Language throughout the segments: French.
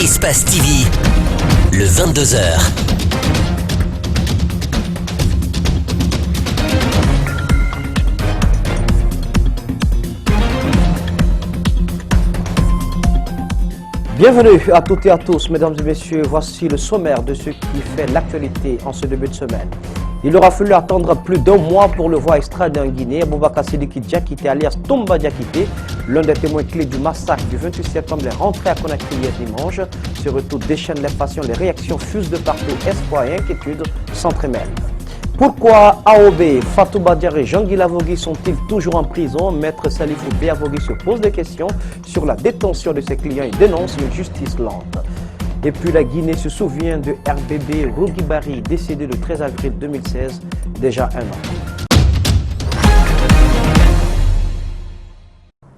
Espace TV, le 22h. Bienvenue à toutes et à tous, mesdames et messieurs. Voici le sommaire de ce qui fait l'actualité en ce début de semaine. Il aura fallu attendre plus d'un mois pour le voir extradé en Guinée. Boubacar Sidiki Diakité, alias Toumba Diakité, l'un des témoins clés du massacre du 28 septembre, est rentré à Conakry hier dimanche. Ce retour déchaîne les passions, les réactions fusent de partout, espoir et inquiétude s'entremêlent. Pourquoi AOB, Fatou Badiar et Jean-Guy Lavogui sont-ils toujours en prison? Maître Salifou Béavogui se pose des questions sur la détention de ses clients et dénonce une justice lente. Et puis la Guinée se souvient de RBB Rougui-Bari, décédé le 13 avril 2016, déjà un an.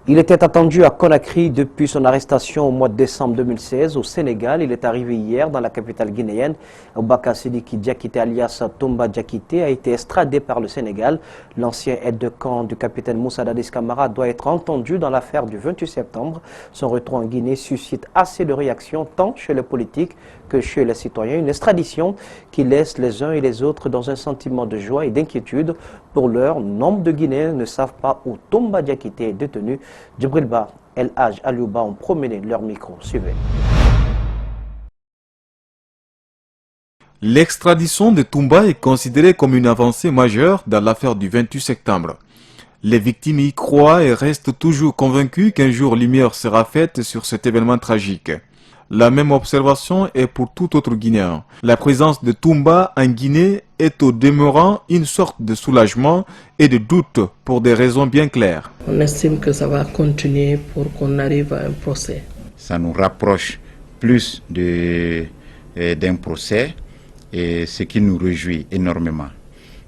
Il était attendu à Conakry depuis son arrestation au mois de décembre 2016 au Sénégal. Il est arrivé hier dans la capitale guinéenne. Boubacar Sidiki Diakité alias Toumba Diakité a été extradé par le Sénégal. L'ancien aide de camp du capitaine Moussa Dadis Camara doit être entendu dans l'affaire du 28 septembre. Son retour en Guinée suscite assez de réactions tant chez les politiques que chez les citoyens. Une extradition qui laisse les uns et les autres dans un sentiment de joie et d'inquiétude. Pour l'heure, nombre de Guinéens ne savent pas où Toumba Diakité est détenu. Djibril Ba, El Hadj Aliouba ont promené leur micro. Suivez. L'extradition de Toumba est considérée comme une avancée majeure dans l'affaire du 28 septembre. Les victimes y croient et restent toujours convaincus qu'un jour lumière sera faite sur cet événement tragique. La même observation est pour tout autre Guinéen. La présence de Toumba en Guinée est au demeurant une sorte de soulagement et de doute pour des raisons bien claires. On estime que ça va continuer pour qu'on arrive à un procès. Ça nous rapproche plus d'un procès, et ce qui nous réjouit énormément.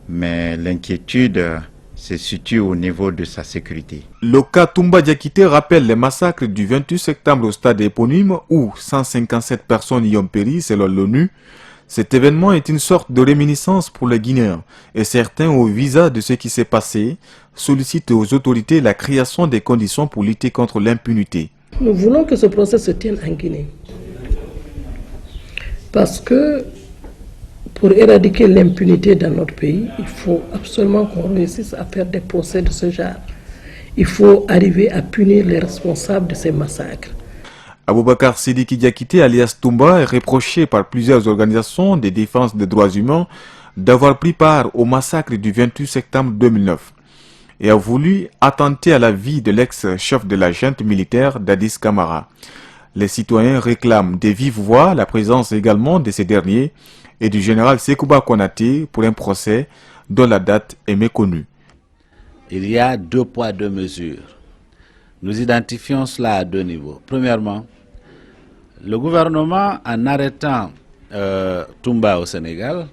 Mais l'inquiétude se situe au niveau de sa sécurité. Le cas Toumba Diakité rappelle les massacres du 28 septembre au stade éponyme où 157 personnes y ont péri selon l'ONU. Cet événement est une sorte de réminiscence pour les Guinéens et certains, au visa de ce qui s'est passé, sollicitent aux autorités la création des conditions pour lutter contre l'impunité. Nous voulons que ce procès se tienne en Guinée parce que pour éradiquer l'impunité dans notre pays, il faut absolument qu'on réussisse à faire des procès de ce genre. Il faut arriver à punir les responsables de ces massacres. Boubacar Sidiki Diakité alias Toumba est reproché par plusieurs organisations de défense des droits humains d'avoir pris part au massacre du 28 septembre 2009 et a voulu attenter à la vie de l'ex-chef de la junte militaire Dadis Camara. Les citoyens réclament de vive voix la présence également de ces derniers et du général Sekouba Konaté pour un procès dont la date est méconnue. Il y a 2 poids 2 mesures. Nous identifions cela à 2 niveaux. Premièrement, le gouvernement, en arrêtant Toumba au Sénégal,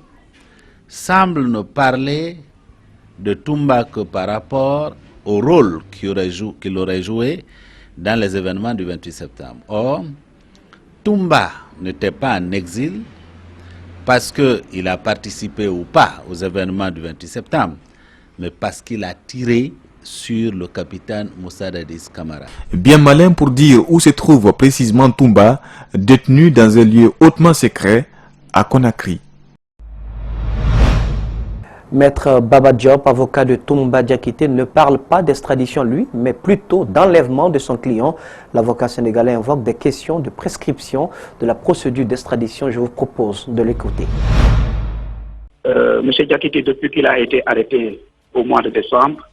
semble ne parler de Toumba que par rapport au rôle qu'il aurait joué dans les événements du 28 septembre. Or, Toumba n'était pas en exil parce qu'il a participé ou pas aux événements du 28 septembre, mais parce qu'il a tiré sur le capitaine Moussa Dadis Camara. Bien malin pour dire où se trouve précisément Toumba, détenu dans un lieu hautement secret à Conakry. Maître Baba Diop, avocat de Toumba Diakité, ne parle pas d'extradition lui, mais plutôt d'enlèvement de son client. L'avocat sénégalais invoque des questions de prescription de la procédure d'extradition. Je vous propose de l'écouter. Monsieur Diakité, depuis qu'il a été arrêté au mois de décembre,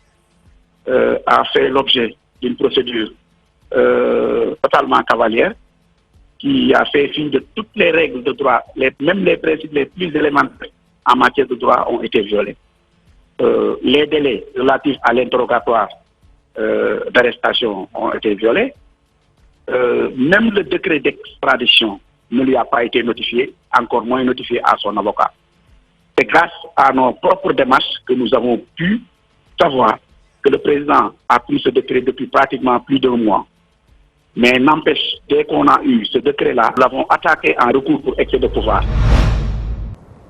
a fait l'objet d'une procédure totalement cavalière qui a fait fi de toutes les règles de droit, même les principes les plus élémentaires en matière de droit ont été violés. Les délais relatifs à l'interrogatoire d'arrestation ont été violés. Même le décret d'extradition ne lui a pas été notifié, encore moins notifié à son avocat. C'est grâce à nos propres démarches que nous avons pu savoir que le président a pris ce décret depuis pratiquement plus d'1 mois. Mais n'empêche, dès qu'on a eu ce décret-là, nous l'avons attaqué en recours pour excès de pouvoir.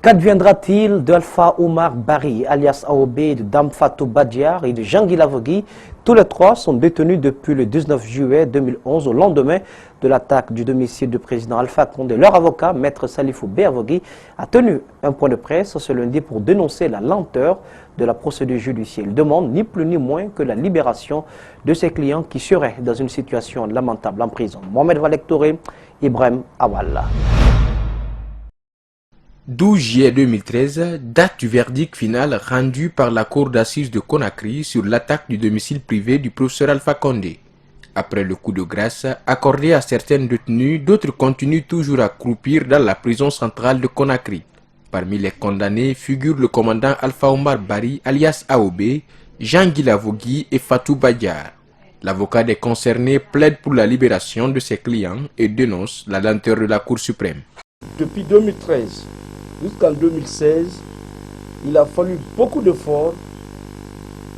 Qu'adviendra-t-il d'Alpha Omar Bari, alias AOB, de Dame Fatou Badiar et de Jean-Guy Lavogui? Tous les trois sont détenus depuis le 19 juillet 2011, au lendemain de l'attaque du domicile du président Alpha Condé. Leur avocat, Maître Salifou Béavogui, a tenu un point de presse ce lundi pour dénoncer la lenteur de la procédure judiciaire. Il demande ni plus ni moins que la libération de ses clients qui seraient dans une situation lamentable en prison. Mohamed Valektoré, Ibrahim Awal. 12 juillet 2013, date du verdict final rendu par la cour d'assises de Conakry sur l'attaque du domicile privé du professeur Alpha Condé. Après le coup de grâce accordé à certaines détenues, d'autres continuent toujours à croupir dans la prison centrale de Conakry. Parmi les condamnés figurent le commandant Alpha Omar Bari alias AOB, Jean-Guy Lavogui et Fatou Badiar. L'avocat des concernés plaide pour la libération de ses clients et dénonce la lenteur de la Cour suprême. Depuis 2013 jusqu'en 2016, il a fallu beaucoup d'efforts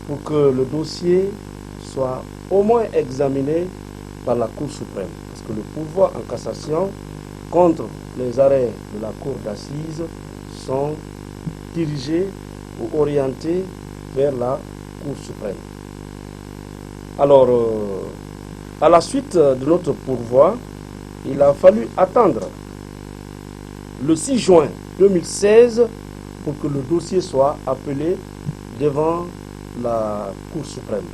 pour que le dossier soit au moins examiné par la Cour suprême. Parce que le pouvoir en cassation contre les arrêts de la Cour d'assises sont dirigés ou orientés vers la Cour suprême. Alors, à la suite de notre pourvoi, il a fallu attendre le 6 juin 2016 pour que le dossier soit appelé devant la Cour suprême.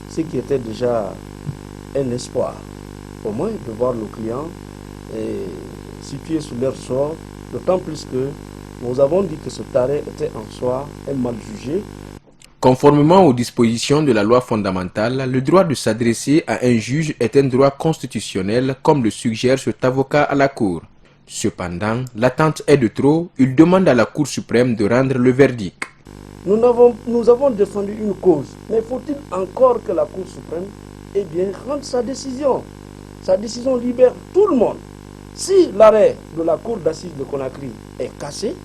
Ce qui était déjà un espoir, au moins de voir nos clients situés sous leur sort, d'autant plus que nous avons dit que ce arrêt était en soi un mal jugé. Conformément aux dispositions de la loi fondamentale, le droit de s'adresser à un juge est un droit constitutionnel, comme le suggère cet avocat à la Cour. Cependant, l'attente est de trop, il demande à la Cour suprême de rendre le verdict. Nous avons défendu une cause, mais faut-il encore que la Cour suprême rende sa décision? Sa décision libère tout le monde. Si l'arrêt de la Cour d'assises de Conakry est cassé,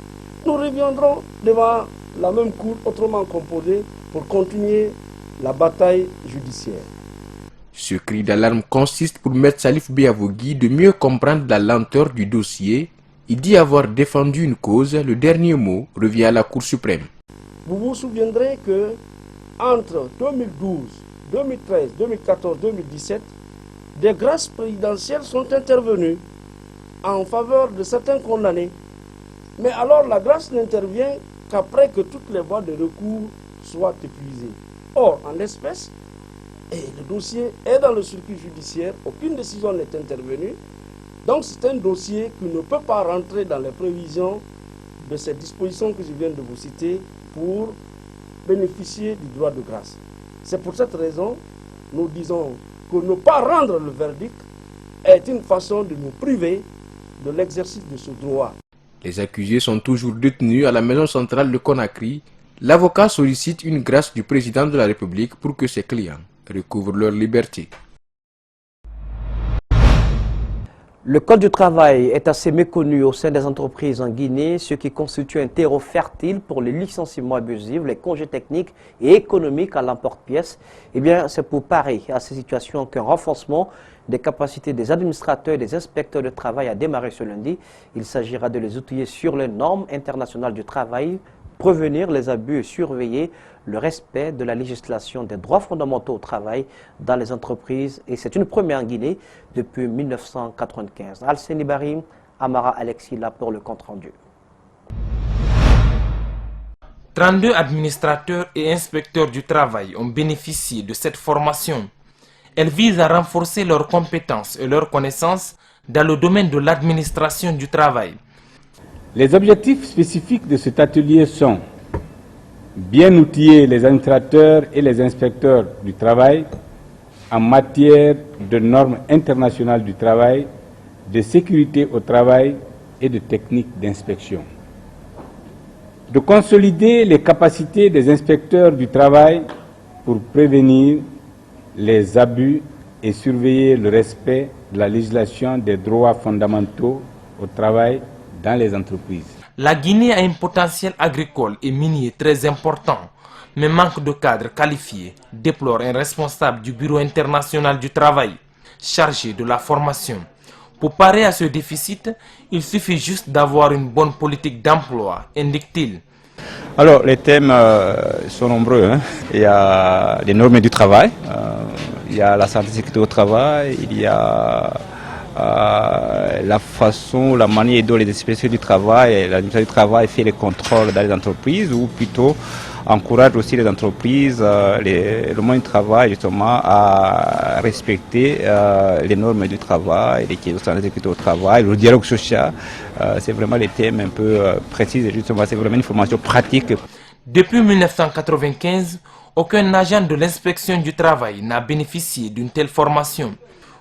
nous reviendrons devant la même Cour autrement composée pour continuer la bataille judiciaire. Ce cri d'alarme consiste pour Maître Salif Béavogui de mieux comprendre la lenteur du dossier. Il dit avoir défendu une cause, le dernier mot revient à la Cour suprême. Vous vous souviendrez que entre 2012, 2013, 2014, 2017, des grâces présidentielles sont intervenues en faveur de certains condamnés. Mais alors la grâce n'intervient qu'après que toutes les voies de recours soient épuisées. Or, en l'espèce, le dossier est dans le circuit judiciaire, aucune décision n'est intervenue. Donc c'est un dossier qui ne peut pas rentrer dans les prévisions de ces dispositions que je viens de vous citer pour bénéficier du droit de grâce. C'est pour cette raison, nous disons que ne pas rendre le verdict est une façon de nous priver de l'exercice de ce droit. Les accusés sont toujours détenus à la maison centrale de Conakry. L'avocat sollicite une grâce du président de la République pour que ses clients recouvrent leur liberté. Le code du travail est assez méconnu au sein des entreprises en Guinée, ce qui constitue un terreau fertile pour les licenciements abusifs, les congés techniques et économiques à l'emporte-pièce. Eh bien, c'est pour parer à ces situations qu'un renforcement des capacités des administrateurs et des inspecteurs de travail a démarré ce lundi. Il s'agira de les outiller sur les normes internationales du travail, prévenir les abus et surveiller le respect de la législation des droits fondamentaux au travail dans les entreprises. Et c'est une première en Guinée depuis 1995. Alceni Barim, Amara Alexis là pour le compte-rendu. 32 administrateurs et inspecteurs du travail ont bénéficié de cette formation. Elle vise à renforcer leurs compétences et leurs connaissances dans le domaine de l'administration du travail. Les objectifs spécifiques de cet atelier sont bien outiller les administrateurs et les inspecteurs du travail en matière de normes internationales du travail, de sécurité au travail et de techniques d'inspection. De consolider les capacités des inspecteurs du travail pour prévenir les abus et surveiller le respect de la législation des droits fondamentaux au travail dans les entreprises. La Guinée a un potentiel agricole et minier très important, mais manque de cadres qualifiés, déplore un responsable du Bureau international du travail, chargé de la formation. Pour parer à ce déficit, il suffit juste d'avoir une bonne politique d'emploi, indique-t-il. Alors, les thèmes sont nombreux, hein. Il y a les normes du travail, il y a la santé et sécurité au travail, il y a la façon, la manière dont les inspections du travail, l'administration du travail fait les contrôles dans les entreprises, ou plutôt encourage aussi les entreprises, le monde du travail justement à respecter les normes du travail, les questions de sécurité au travail, le dialogue social. C'est vraiment les thèmes un peu précis et justement c'est vraiment une formation pratique. Depuis 1995, aucun agent de l'inspection du travail n'a bénéficié d'une telle formation.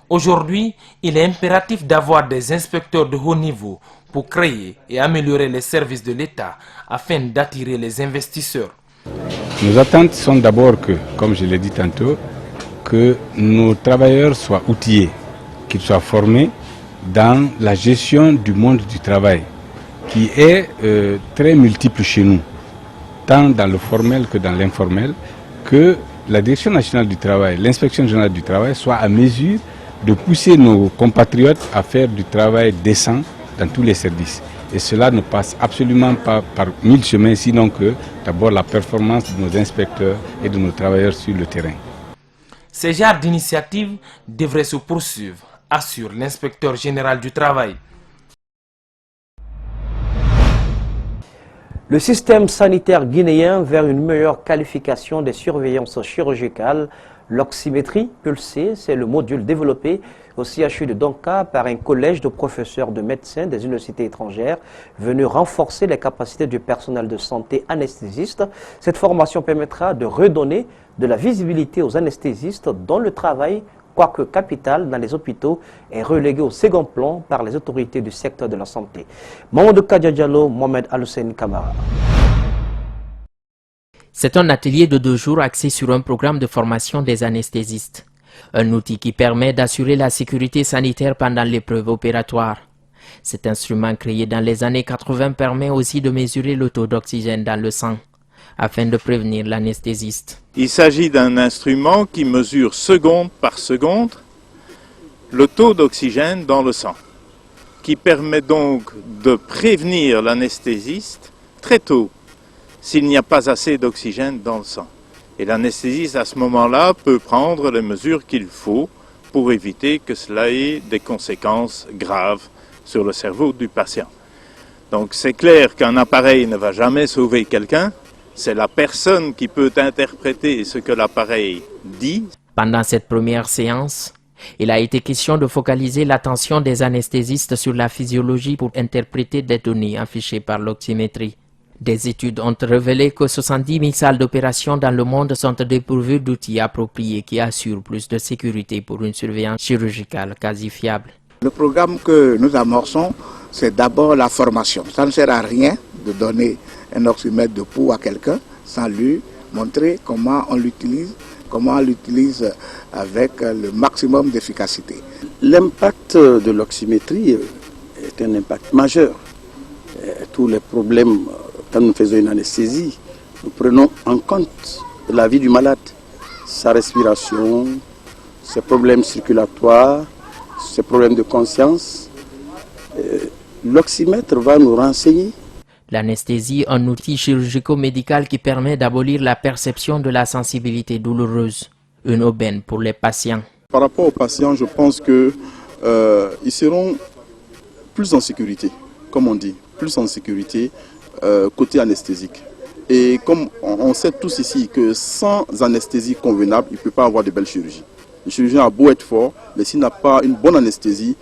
Aujourd'hui, il est impératif d'avoir des inspecteurs de haut niveau pour créer et améliorer les services de l'État afin d'attirer les investisseurs. Nos attentes sont d'abord que, comme je l'ai dit tantôt, que nos travailleurs soient outillés, qu'ils soient formés dans la gestion du monde du travail, qui est très multiple chez nous, tant dans le formel que dans l'informel, que la Direction nationale du travail, l'inspection générale du travail soit à mesure de pousser nos compatriotes à faire du travail décent dans tous les services. Et cela ne passe absolument pas par mille chemins, sinon que d'abord la performance de nos inspecteurs et de nos travailleurs sur le terrain. Ces genres d'initiatives devraient se poursuivre, assure l'inspecteur général du travail. Le système sanitaire guinéen vers une meilleure qualification des surveillances chirurgicales, l'oxymétrie pulsée, c'est le module développé au CHU de Donka par un collège de professeurs de médecins des universités étrangères venu renforcer les capacités du personnel de santé anesthésiste. Cette formation permettra de redonner de la visibilité aux anesthésistes dont le travail, quoique capital dans les hôpitaux, est relégué au second plan par les autorités du secteur de la santé. Mamadou Kadia Diallo, Mohamed Al-Hussein Kamara. C'est un atelier de 2 jours axé sur un programme de formation des anesthésistes. Un outil qui permet d'assurer la sécurité sanitaire pendant l'épreuve opératoire. Cet instrument créé dans les années 80 permet aussi de mesurer le taux d'oxygène dans le sang, afin de prévenir l'anesthésiste. Il s'agit d'un instrument qui mesure seconde par seconde le taux d'oxygène dans le sang, qui permet donc de prévenir l'anesthésiste très tôt s'il n'y a pas assez d'oxygène dans le sang. Et l'anesthésiste, à ce moment-là, peut prendre les mesures qu'il faut pour éviter que cela ait des conséquences graves sur le cerveau du patient. Donc c'est clair qu'un appareil ne va jamais sauver quelqu'un, c'est la personne qui peut interpréter ce que l'appareil dit. Pendant cette première séance, il a été question de focaliser l'attention des anesthésistes sur la physiologie pour interpréter des données affichées par l'oxymétrie. Des études ont révélé que 70 000 salles d'opération dans le monde sont dépourvues d'outils appropriés qui assurent plus de sécurité pour une surveillance chirurgicale quasi fiable. Le programme que nous amorçons, c'est d'abord la formation. Ça ne sert à rien de donner un oxymètre de pouls à quelqu'un sans lui montrer comment on l'utilise avec le maximum d'efficacité. L'impact de l'oxymétrie est un impact majeur. Tous les problèmes, quand nous faisons une anesthésie, nous prenons en compte la vie du malade, sa respiration, ses problèmes circulatoires, ses problèmes de conscience. L'oxymètre va nous renseigner. L'anesthésie, un outil chirurgico-médical qui permet d'abolir la perception de la sensibilité douloureuse, une aubaine pour les patients. Par rapport aux patients, je pense qu'ils seront plus en sécurité, comme on dit, plus en sécurité côté anesthésique. Et comme on sait tous ici que sans anesthésie convenable, il ne peut pas avoir de belles chirurgies. Le chirurgien a beau être fort, mais s'il n'a pas une bonne anesthésie,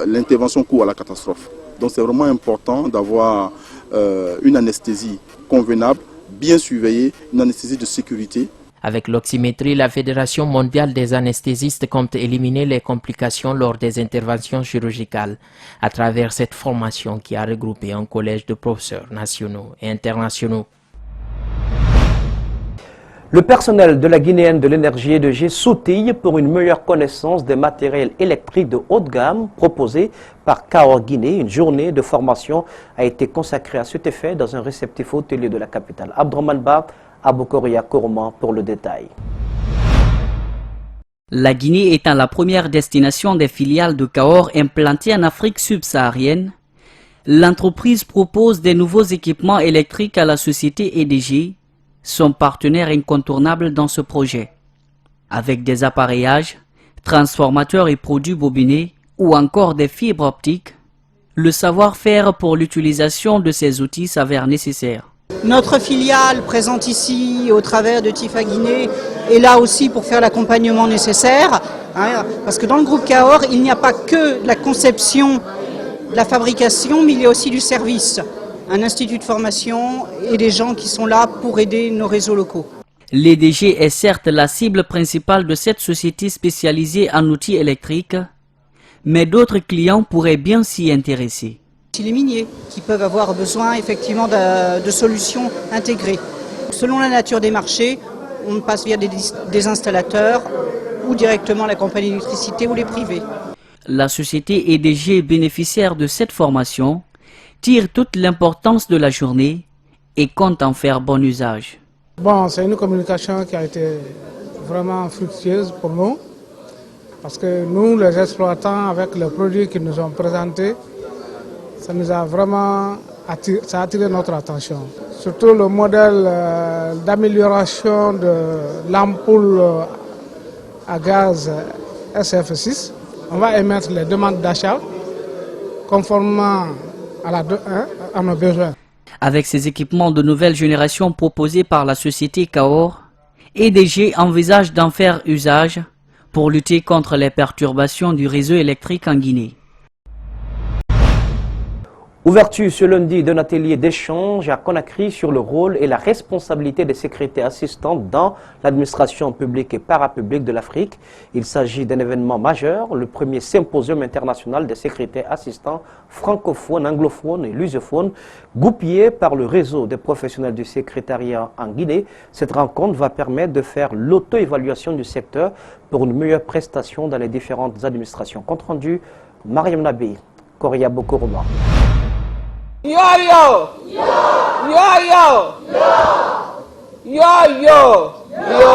l'intervention court à la catastrophe. Donc c'est vraiment important d'avoir une anesthésie convenable, bien surveillée, une anesthésie de sécurité. Avec l'oxymétrie, la Fédération mondiale des anesthésistes compte éliminer les complications lors des interventions chirurgicales à travers cette formation qui a regroupé un collège de professeurs nationaux et internationaux. Le personnel de la Guinéenne de l'énergie EDG sautille pour une meilleure connaissance des matériels électriques de haute gamme proposés par Kaor Guinée. Une journée de formation a été consacrée à cet effet dans un réceptif hôtelier de la capitale. Abdourahmane Ba, Aboukoria Kourouman pour le détail. La Guinée étant la première destination des filiales de Cahors implantées en Afrique subsaharienne, l'entreprise propose des nouveaux équipements électriques à la société EDG, son partenaire incontournable dans ce projet. Avec des appareillages, transformateurs et produits bobinés ou encore des fibres optiques, le savoir-faire pour l'utilisation de ces outils s'avère nécessaire. Notre filiale présente ici au travers de TIFA Guinée est là aussi pour faire l'accompagnement nécessaire, parce que dans le groupe Cahors, il n'y a pas que la conception, la fabrication, mais il y a aussi du service, un institut de formation et des gens qui sont là pour aider nos réseaux locaux. L'EDG est certes la cible principale de cette société spécialisée en outils électriques, mais d'autres clients pourraient bien s'y intéresser. Les miniers qui peuvent avoir besoin effectivement de solutions intégrées. Selon la nature des marchés, on passe via des installateurs ou directement la compagnie d'électricité ou les privés. La société EDG, bénéficiaire de cette formation, tire toute l'importance de la journée et compte en faire bon usage. Bon, c'est une communication qui a été vraiment fructueuse pour nous, parce que nous, les exploitants, avec les produits qu'ils nous ont présentés, ça nous a vraiment attiré notre attention. Surtout le modèle d'amélioration de l'ampoule à gaz SF6. On va émettre les demandes d'achat conformément à nos besoins. Avec ces équipements de nouvelle génération proposés par la société Cahors, EDG envisage d'en faire usage pour lutter contre les perturbations du réseau électrique en Guinée. Ouverture ce lundi d'un atelier d'échange à Conakry sur le rôle et la responsabilité des secrétaires assistants dans l'administration publique et parapublique de l'Afrique. Il s'agit d'un événement majeur, le premier symposium international des secrétaires assistants francophones, anglophones et lusophones, goupillé par le réseau des professionnels du secrétariat en Guinée. Cette rencontre va permettre de faire l'auto-évaluation du secteur pour une meilleure prestation dans les différentes administrations. Compte rendu, Mariam Nabi, Korea Bokoroma. Yo yo! Yo! Yo yo! Yo yo! Yo!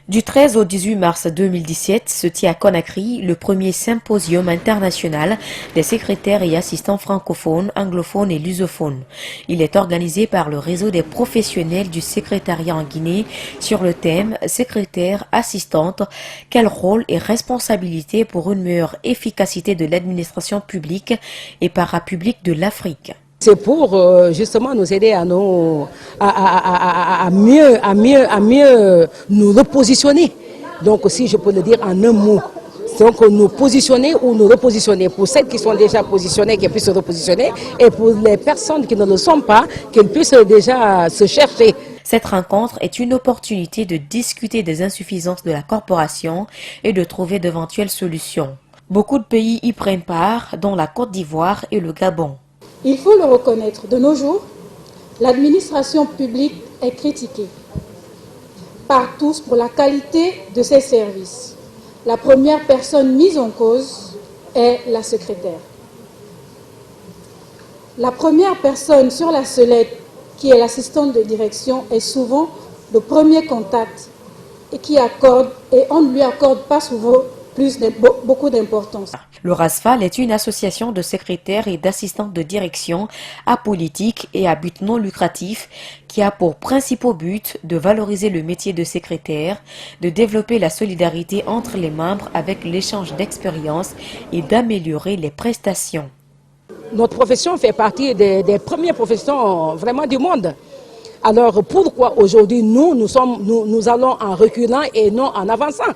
Du 13 au 18 mars 2017 se tient à Conakry le premier symposium international des secrétaires et assistants francophones, anglophones et lusophones. Il est organisé par le réseau des professionnels du secrétariat en Guinée sur le thème « Secrétaire, assistante, quel rôle et responsabilité pour une meilleure efficacité de l'administration publique et parapublique de l'Afrique ». C'est pour justement nous aider à mieux nous repositionner. Donc si je peux le dire en un mot, donc nous positionner ou nous repositionner. Pour celles qui sont déjà positionnées, qu'elles puissent se repositionner, et pour les personnes qui ne le sont pas, qu'elles puissent déjà se chercher. Cette rencontre est une opportunité de discuter des insuffisances de la corporation et de trouver d'éventuelles solutions. Beaucoup de pays y prennent part, dont la Côte d'Ivoire et le Gabon. Il faut le reconnaître, de nos jours, l'administration publique est critiquée par tous pour la qualité de ses services. La première personne mise en cause est la secrétaire. La première personne sur la sellette, qui est l'assistante de direction, est souvent le premier contact et on ne lui accorde pas souvent beaucoup d'importance. Le RASFAL est une association de secrétaires et d'assistants de direction apolitiques et à but non lucratif qui a pour principal but de valoriser le métier de secrétaire, de développer la solidarité entre les membres avec l'échange d'expériences et d'améliorer les prestations. Notre profession fait partie des premières professions vraiment du monde. Alors pourquoi aujourd'hui nous allons en reculant et non en avançant?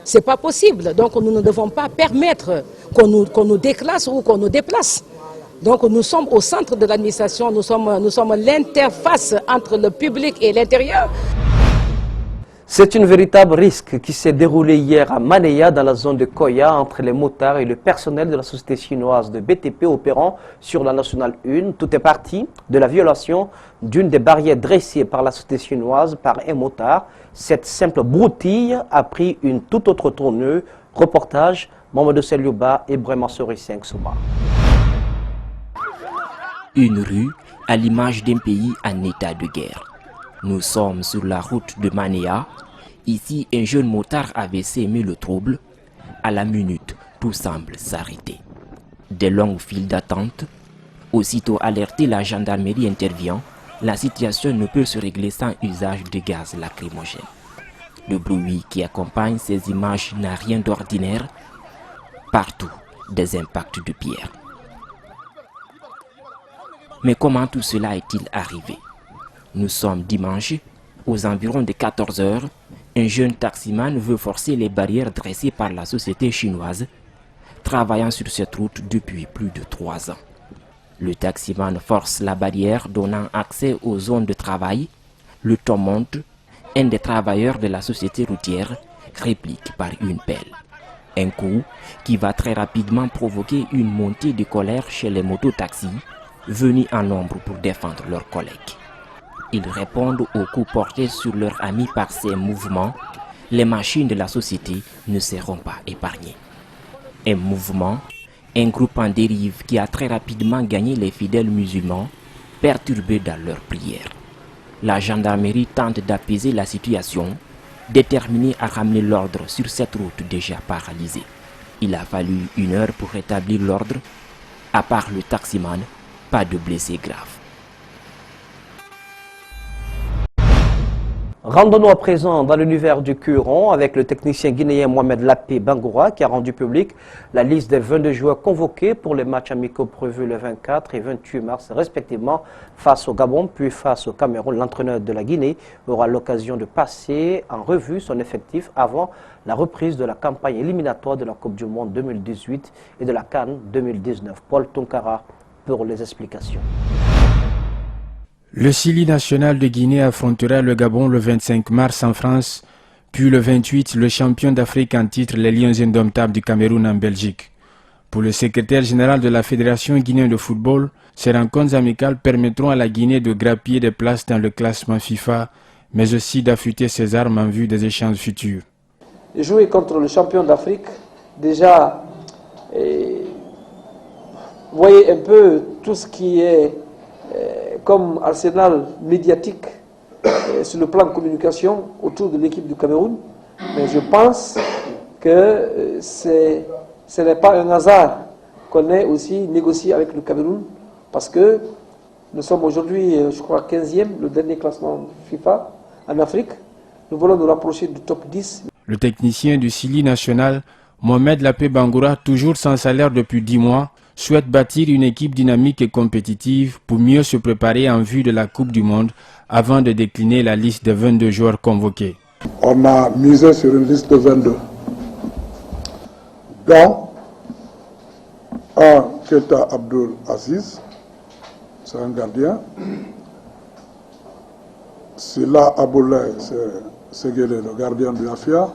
C'est pas possible. Donc nous ne devons pas permettre qu'on nous déclasse ou qu'on nous déplace. Donc nous sommes au centre de l'administration, nous sommes l'interface entre le public et l'intérieur. C'est un véritable risque qui s'est déroulé hier à Manéa, dans la zone de Koya, entre les motards et le personnel de la société chinoise de BTP opérant sur la Nationale 1. Tout est parti de la violation d'une des barrières dressées par la société chinoise par un motard. Cette simple broutille a pris une toute autre tournure. Reportage, Mamadou Seliouba et Brema Sori 5 Souma. Une rue à l'image d'un pays en état de guerre. Nous sommes sur la route de Manéa, Ici, un jeune motard avait sémé le trouble. À la minute, tout semble s'arrêter. Des longues files d'attente. Aussitôt alertée, la gendarmerie intervient. La situation ne peut se régler sans usage de gaz lacrymogène. Le bruit qui accompagne ces images n'a rien d'ordinaire. Partout, des impacts de pierre. Mais comment tout cela est-il arrivé? Nous sommes dimanche, aux environs de 14 heures. Un jeune taximan veut forcer les barrières dressées par la société chinoise, travaillant sur cette route depuis plus de 3 ans. Le taximan force la barrière donnant accès aux zones de travail. Le ton monte. Un des travailleurs de la société routière réplique par une pelle. Un coup qui va très rapidement provoquer une montée de colère chez les mototaxis venus en nombre pour défendre leurs collègues. Ils répondent aux coups portés sur leurs amis par ces mouvements. Les machines de la société ne seront pas épargnées. Un mouvement, un groupe en dérive qui a très rapidement gagné les fidèles musulmans, perturbés dans leurs prières. La gendarmerie tente d'apaiser la situation, déterminée à ramener l'ordre sur cette route déjà paralysée. Il a fallu 1 heure pour rétablir l'ordre. À part le taximan, pas de blessés graves. Rendons-nous à présent dans l'univers du Curon avec le technicien guinéen Mohamed Lapé Bangoura qui a rendu public la liste des 22 joueurs convoqués pour les matchs amicaux prévus le 24 et 28 mars respectivement face au Gabon puis face au Cameroun. L'entraîneur de la Guinée aura l'occasion de passer en revue son effectif avant la reprise de la campagne éliminatoire de la Coupe du Monde 2018 et de la CAN 2019. Paul Tonkara pour les explications. Le Sili national de Guinée affrontera le Gabon le 25 mars en France, puis le 28 le champion d'Afrique en titre, les Lions indomptables du Cameroun en Belgique. Pour le secrétaire général de la Fédération guinéenne de football, ces rencontres amicales permettront à la Guinée de grappiller des places dans le classement FIFA, mais aussi d'affûter ses armes en vue des échanges futurs. Jouer contre le champion d'Afrique, déjà, voyez un peu tout ce qui est comme arsenal médiatique sur le plan de communication autour de l'équipe du Cameroun. Mais je pense que ce n'est pas un hasard qu'on ait aussi négocié avec le Cameroun parce que nous sommes aujourd'hui, je crois, 15e, le dernier classement FIFA en Afrique. Nous voulons nous rapprocher du top 10. Le technicien du Sili national, Mohamed Lapé Bangoura, toujours sans salaire depuis 10 mois, souhaite bâtir une équipe dynamique et compétitive pour mieux se préparer en vue de la Coupe du Monde avant de décliner la liste des 22 joueurs convoqués. On a misé sur une liste de 22. Dans un Keita Abdul Aziz, c'est un gardien. Sila Aboulay, c'est le gardien du Afia.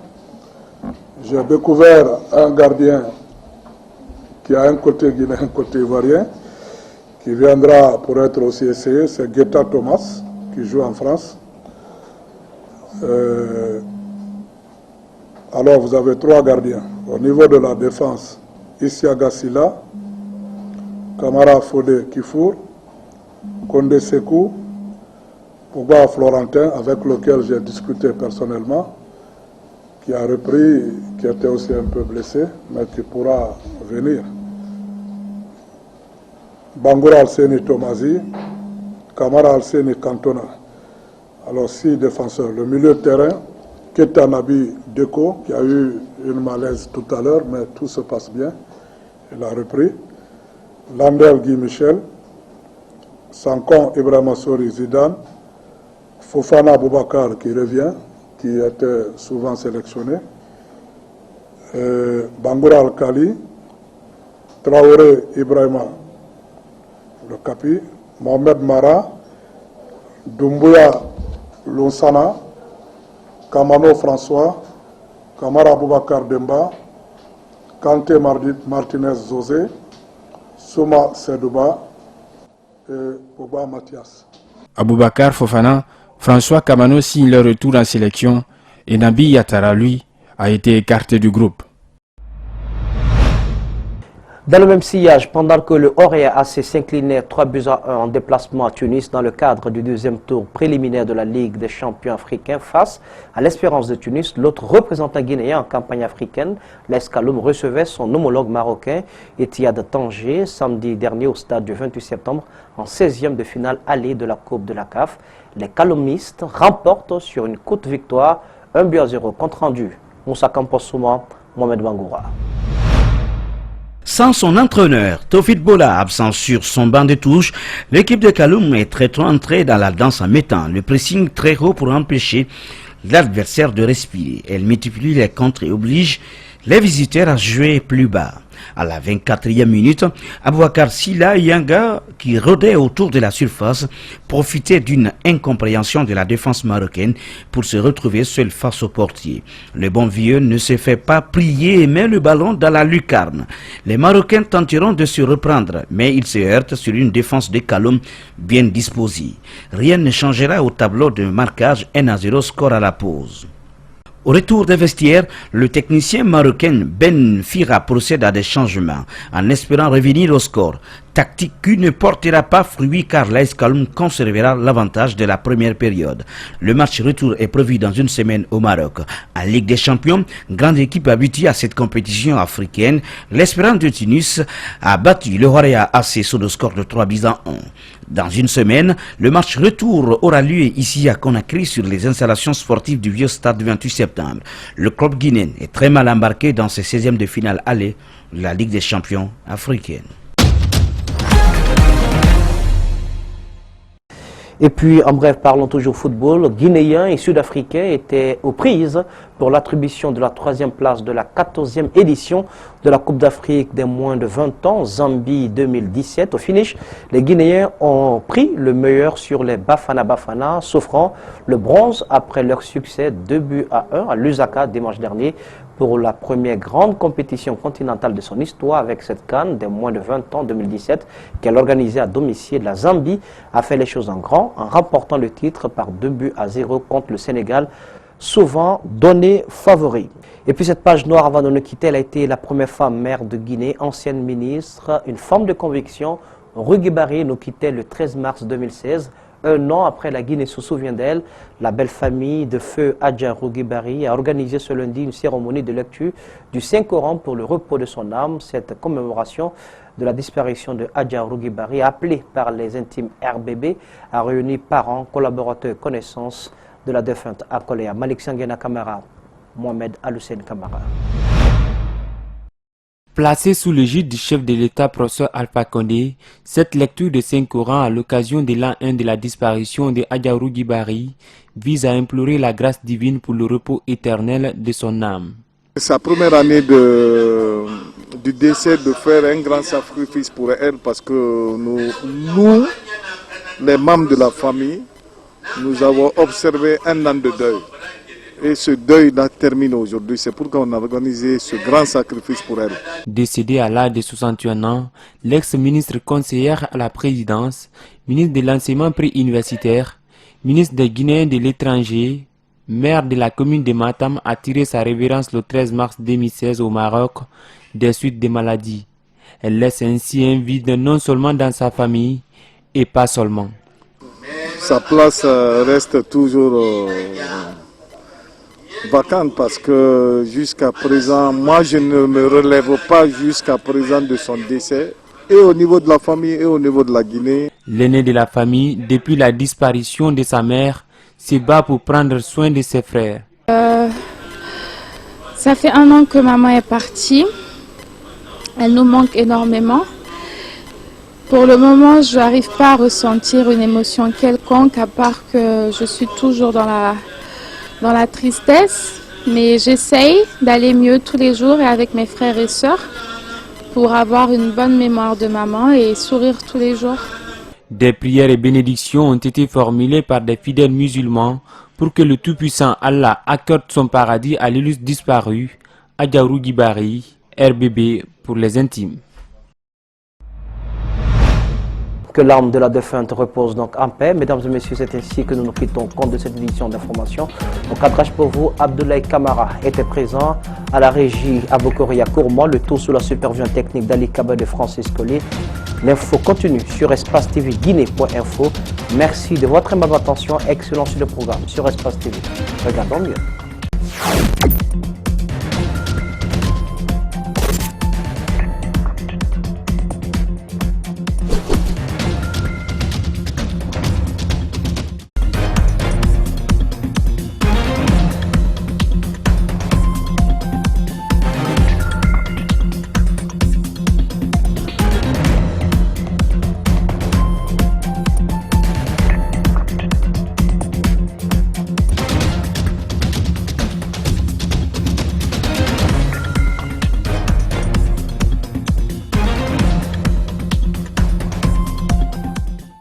J'ai découvert un gardien qui a un côté guinéen, un côté ivoirien, qui viendra pour être aussi essayé, c'est Guetta Thomas, qui joue en France. Alors vous avez 3 gardiens. Au niveau de la défense, Isiaga Sila, Kamara Fodé Kifour, Kondé Sekou, Pogba Florentin, avec lequel j'ai discuté personnellement, qui a repris, qui était aussi un peu blessé, mais qui pourra venir. Bangoura Alseni Tomazi, Kamara Alseni Cantona. Alors 6 défenseurs. Le milieu de terrain, Ketanabi Deko, qui a eu une malaise tout à l'heure, mais tout se passe bien. Il a repris. Landel Guy Michel, Sankon Ibrahima Sori Zidane, Fofana Boubacar qui revient, qui était souvent sélectionné, Bangoura Al-Khali, Traoré Ibrahima, le Capi, Mohamed Mara, Doumbouya Lonsana, Kamano François, Kamara Boubacar Demba, Kanté Martinez Zosé, Souma Sedouba et Pogba Mathias. Aboubakar Fofana, François Kamano signe leur retour en sélection et Nabi Yatara, lui, a été écarté du groupe. Dans le même sillage, pendant que le Orea AC s'inclinait 3-1 en déplacement à Tunis dans le cadre du deuxième tour préliminaire de la Ligue des champions africains face à l'Espérance de Tunis, l'autre représentant guinéen en campagne africaine, l'AS Kaloum, recevait son homologue marocain Etihad Tanger samedi dernier au stade du 28 septembre en 16e de finale allée de la Coupe de la CAF. Les Kaloumistes remportent sur une courte victoire 1-0 compte rendu. Moussa Campos Souma, Mohamed Bangoura. Sans son entraîneur, Tofit Bola, absent sur son banc de touche, l'équipe de Kaloum est très tôt entrée dans la danse en mettant le pressing très haut pour empêcher l'adversaire de respirer. Elle multiplie les contres et oblige les visiteurs à jouer plus bas. À la 24e minute, Abouakar Silla Yanga, qui rôdait autour de la surface, profitait d'une incompréhension de la défense marocaine pour se retrouver seul face au portier. Le bon vieux ne se fait pas prier et met le ballon dans la lucarne. Les Marocains tenteront de se reprendre, mais ils se heurtent sur une défense de Kaloum bien disposée. Rien ne changera au tableau de marquage 1-0 score à la pause. Au retour des vestiaires, le technicien marocain Ben Fira procède à des changements en espérant revenir au score. Tactique qui ne portera pas fruit car l'AS Kaloum conservera l'avantage de la première période. Le match retour est prévu dans une semaine au Maroc. En Ligue des Champions, grande équipe habituée à cette compétition africaine, l'Espérance de Tunis a battu le Orea AC sur le score de 3-1. Dans une semaine, le match retour aura lieu ici à Conakry sur les installations sportives du vieux stade du 28 septembre. Le club guinéen est très mal embarqué dans ses 16e de finale aller de la Ligue des Champions africaine. Et puis, en bref, parlons toujours football. Guinéens et Sud-Africains étaient aux prises pour l'attribution de la 3e place de la 14e édition de la Coupe d'Afrique des moins de 20 ans, Zambie 2017. Au finish, les Guinéens ont pris le meilleur sur les Bafana, s'offrant le bronze après leur succès 2-1 à Lusaka dimanche dernier pour la première grande compétition continentale de son histoire avec cette CAN des moins de 20 ans 2017 qu'elle organisée à domicile. La Zambie a fait les choses en grand en remportant le titre par 2-0 contre le Sénégal, souvent donné favori. Et puis cette page noire, avant de nous quitter, elle a été la première femme maire de Guinée, ancienne ministre, une femme de conviction. Rougui Barry nous quittait le 13 mars 2016. Un an après, la Guinée se souvient d'elle. La belle famille de feu Adja Rougui Barry a organisé ce lundi une cérémonie de lecture du Saint-Coran pour le repos de son âme. Cette commémoration de la disparition de Adja Rougui Barry, appelée par les intimes RBB, a réuni parents, collaborateurs, connaissances de la défunte accolée à Malik Sanguena Kamara, Mohamed Al-Hussein Kamara. Placée sous l'égide du chef de l'État, professeur Alpha Condé, cette lecture de Saint-Coran à l'occasion de l'an 1 de la disparition de Adja Rougui Barry vise à implorer la grâce divine pour le repos éternel de son âme. Sa première année du décès, de faire un grand sacrifice pour elle parce que nous, les membres de la famille, nous avons observé un an de deuil. Et ce deuil-là termine aujourd'hui. C'est pourquoi on a organisé ce grand sacrifice pour elle. Décédée à l'âge de 61 ans, l'ex-ministre conseillère à la présidence, ministre de l'enseignement pré-universitaire, ministre des Guinéens de l'étranger, maire de la commune de Matam, a tiré sa révérence le 13 mars 2016 au Maroc des suites des maladies. Elle laisse ainsi un vide non seulement dans sa famille et pas seulement. Sa place reste toujours vacante parce que jusqu'à présent, moi je ne me relève pas jusqu'à présent de son décès, et au niveau de la famille et au niveau de la Guinée. L'aîné de la famille, depuis la disparition de sa mère, se bat pour prendre soin de ses frères. Ça fait 1 an que maman est partie. Elle nous manque énormément. Pour le moment, je n'arrive pas à ressentir une émotion quelconque, à part que je suis toujours dans la tristesse. Mais j'essaye d'aller mieux tous les jours et avec mes frères et sœurs pour avoir une bonne mémoire de maman et sourire tous les jours. Des prières et bénédictions ont été formulées par des fidèles musulmans pour que le Tout-Puissant Allah accorde son paradis à l'illustre disparu, Adja Rougui Barry, RBB pour les intimes. Que l'âme de la défunte repose donc en paix. Mesdames et messieurs, c'est ainsi que nous nous quittons compte de cette édition d'information. Au cadrage pour vous, Abdoulaye Kamara était présent à la régie Abokoria Kourma, le tout sous la supervision technique d'Ali Kaba de Francis Collier. L'info continue sur Espace TV Guinée.info. Merci de votre aimable attention. Excellent sur le programme sur Espace TV. Regardons mieux.